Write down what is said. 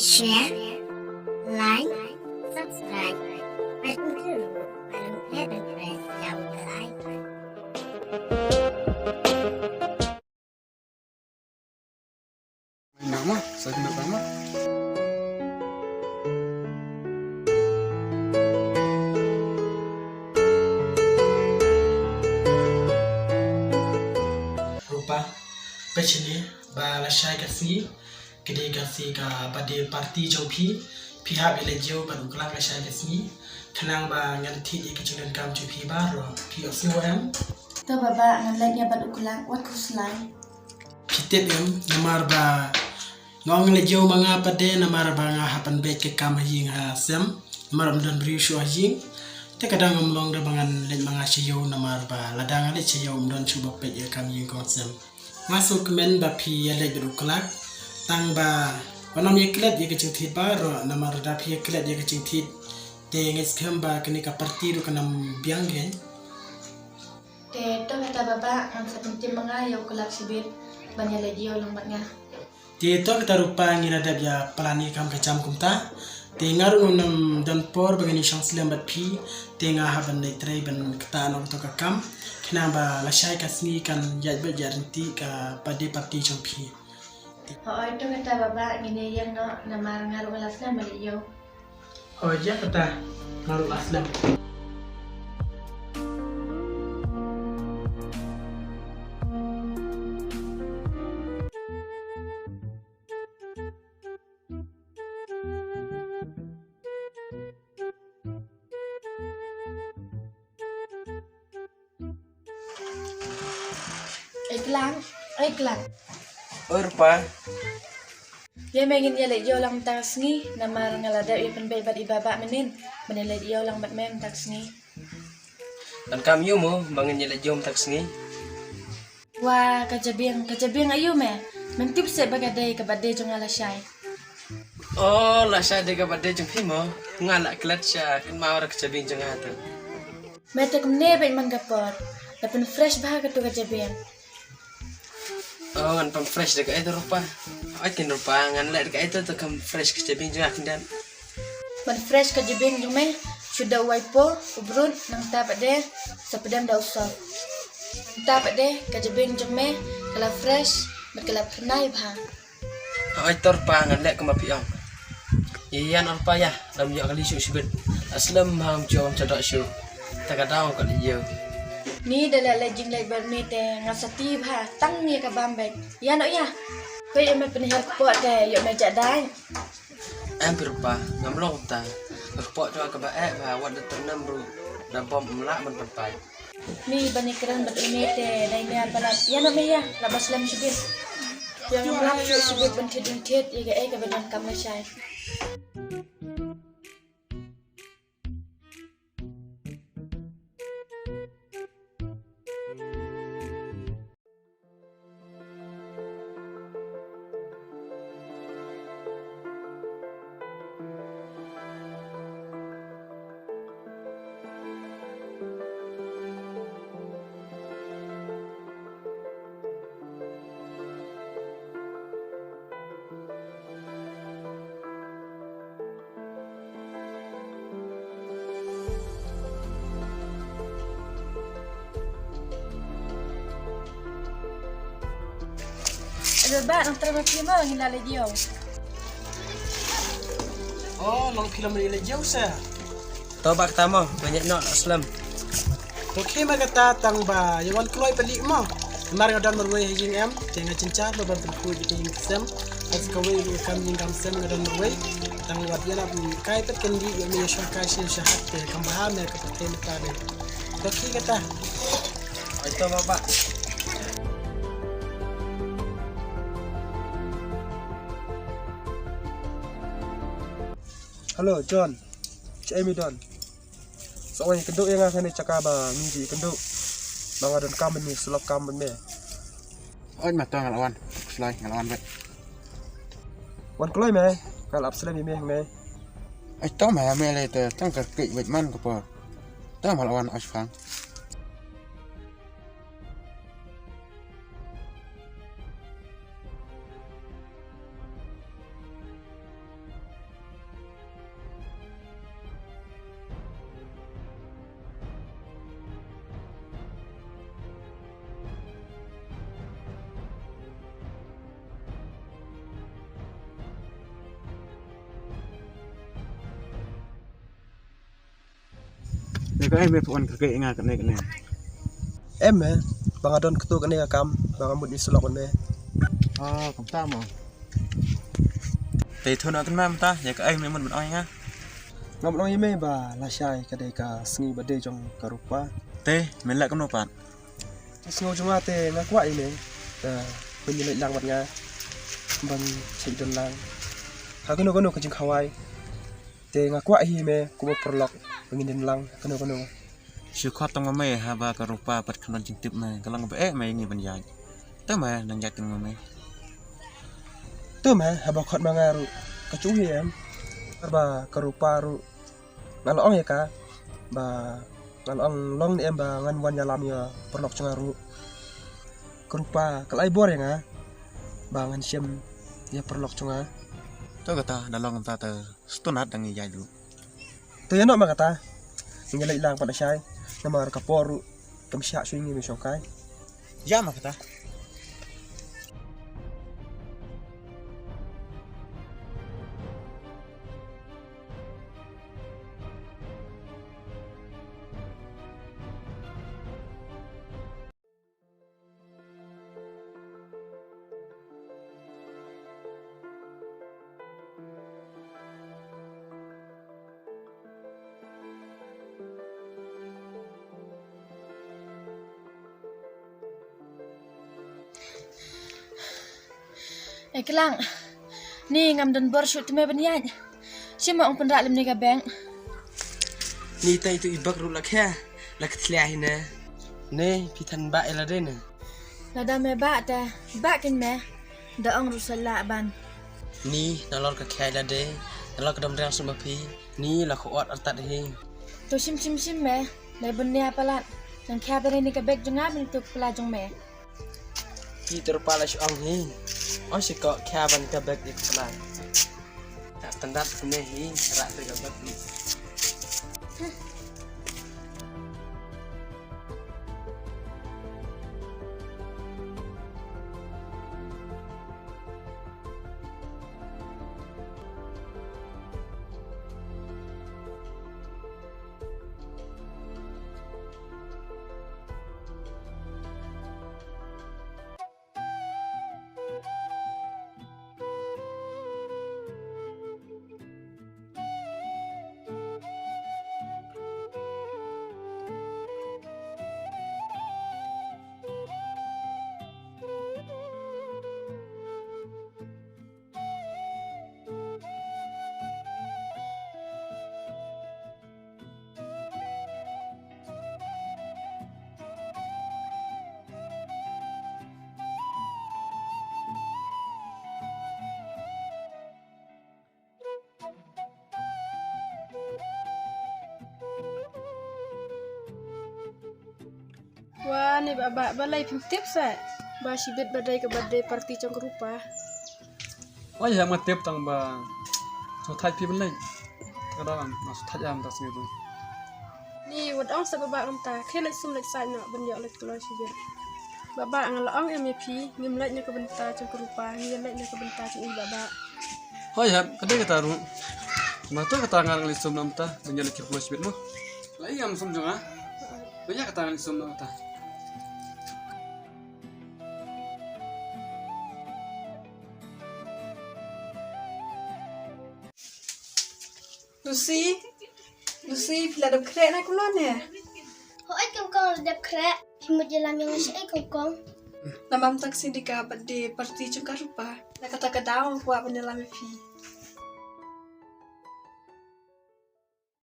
share, like, subscribe, button dulu, baru kalian press yang bell icon. Nama, saya kenal nama. Rupa pechini ba la shai ka si kede ka si ka bade parti jopi pihak elejio ba uklang la shai ka si kanang ba ngan thi di kecilin kam jopi ba ro pi oswam To baba ngan lagi abad ukulang wat kuslai. pitet em namar ba ngong lejio manga pade namar ba nga hapan bet ke kam ying ha sem namar dan bri shu ying te kadang ngomlong da bangan le manga chiyo namar ba ladang ale chiyo mdon chuba pet ye kam ying konsem masuk men ba pi ele beruklak tang ba wanam ye klet ye kecing thit ba ro namar da pi ye klet ye kecing thit te ngis kem ba kini ka parti ro kanam biang gen Te to kata baba ngan sa pentim mga yaw kulak sibit banya lagi yaw lang nga. te to kita rupa ngira da ya pelani kam kecam kumta te ngaru nam dan por bagani chance lembat pi te nga haban nei trei ban kta no to ka kam kena ba la shai ka sni kan yat ba jarinti ka pade parti chong pi Hoy to kata baba ngine yang no namar ngaru alas na mali yaw. oh ya kata ngaru aslam Iklan. Oh, Rupa. Ya mengin ya lagi yaw lang takas ni namar ngalada ya penbay bad ibaba menin banya lagi yaw lang bat mem takas ni. Dan kami mo bangin nila jom taks ni. Wah kajabing ayo me. Mentip se bagaday kabade jong alasay. Oh, la siya de kapade jom himo. Ngala klat siya kan mawar kacabing jong ato. Mete kumne bay man gapor. Dapat fresh bah katu kajabing. Oh, ngan pang fresh deka itu Rupa. Akin Rupa ngan la deka itu to kam fresh kacabing jong akin dan. Man fresh kajabing jong me. Sudah waipo ubrun nang tapat de sa pedam da usap. Tapat de kajabing jong me kala fresh berkelap kenai bah. Oh, itu Rupa ngan la kamapiang. Iyan Rupa ya, lam yo kali syuk sibet. Aslam ham jom cadok syuk. Takadaw kali yo. Ni dala lejing lay berni te ngasati bah tang ni ka bambek. Ya no ya. Kau yang penihar kuat te yo me jadai. Hampir Rupa, ngamlong ta. Rupa coba ke bae ba wad ternam bro. Dan bom melak men penpai. Ni bani keran bet ini te dai me balat. Ya no me ya, labas lam sibit. Yang lap sibit bentit ya ga badan kamu syai. Ba nang terima mo ngilala diyo. oh long film ni lejio sa Tobak tamo, banyak no aslam. okay magata tang ba yawan kloy pali mo mar ngadan norway hijing em tenga cinca ba bar ku di king sem as kawai lu kam ning kam sem ngadan norway tang wat yana kai pet kendi yo me shon kai sin shahat te kam ba me ka te me ta okay kata Itu Bapak. Halo John, Cik Amy Don. Soalnya kenduk yang akan cakap minggi kenduk. Bang ada kamen ni selap kamen me. Oh, mata ngelawan. Selai ngelawan bet. Wan kelai me, kalau abslam me me. Itu mah me le te tang ka kik bet man ko pa. Ta ngelawan asfang. Neka ai me puan ke inga kene kene. Em bang adon ketu kene kam bang amut ni selok kene. Oh, kom ta mo. Te thon akan mam ta, ya ka ai me mun oi nga. Ngam long yeme ba la shai kade ka sngi bade jong karupa. Te, men la kam no pat. Sngo jong ate ngakwa ini. Penyelit lang mat nga. Bang cik don lang. Ha kono ka jing khawai. Te ngakwa hi me ku perlok pengin lang kono. Shu khot tong me ha ba ka rupa pat khanon jing tip me kalang be me ngi ban ya. Ta ma nang ya ting me. Tu ha ba khot mangaru. Ka chu hi em. Ba karupa ru. Ngalong ya ka. Ba ngalong long ni em ba ngan wan ya lam ya perlok changaru. Karupa kalai bor ya nga. Ba ngan siem ya perlok changa. To kata dalong ta te stunat dang ya dulu. Tu ya no ma kata. Ngelai lang pada syai. Nama kaporu kamsya swingi mi shokai. Ya ma kata. Kelang. Ni ngam dan bor shoot me banyaj. Sima ong pendak lim ni ka bank. Ni ta itu ibak ru lak ya. Lak tliah hina. Ne pitan ba ela dena. Lada me ba ta. Ba kin me. Da ong rusala ban. Ni nalor ka khai la de. Nalor ka dam rang sumapi. Ni la ko ot artat hi. To sim me. Le bunya palat. Nang kha bere ni ka bag janga min tu pala jong me. Peter palash ong hi. Oh si kok khaban ka bag di kepala. Tak standar kene hi rak te ka bag ni. Wah, ni baba balai pintip sa. Ba sibet badai ke badai parti cong rupa. Oh ya ngetip tang ba. So thai pi balai. Kadang mas thai am tas gitu. Ni wad ong sa baba ta. Khela sum lek sa na ban ya lek klo sibet. Baba ang la ong MP ngim lek nya ke benta cong rupa, ngim lek nya ke benta cong baba. Oh ya, kadang kita ru. Matu ketangan ngali sum nam ta, ban ya lek klo sibet mo. Lai am sum jonga. Banyak ketangan sum nam ta. Lucy, pila dap krek na kulon ya. Hoi kong dap krek. Himut jalan yang ngasih kong. Namam tak sindika badai parti cong rupa. Nak kata kadang kuat ban ya lam fi.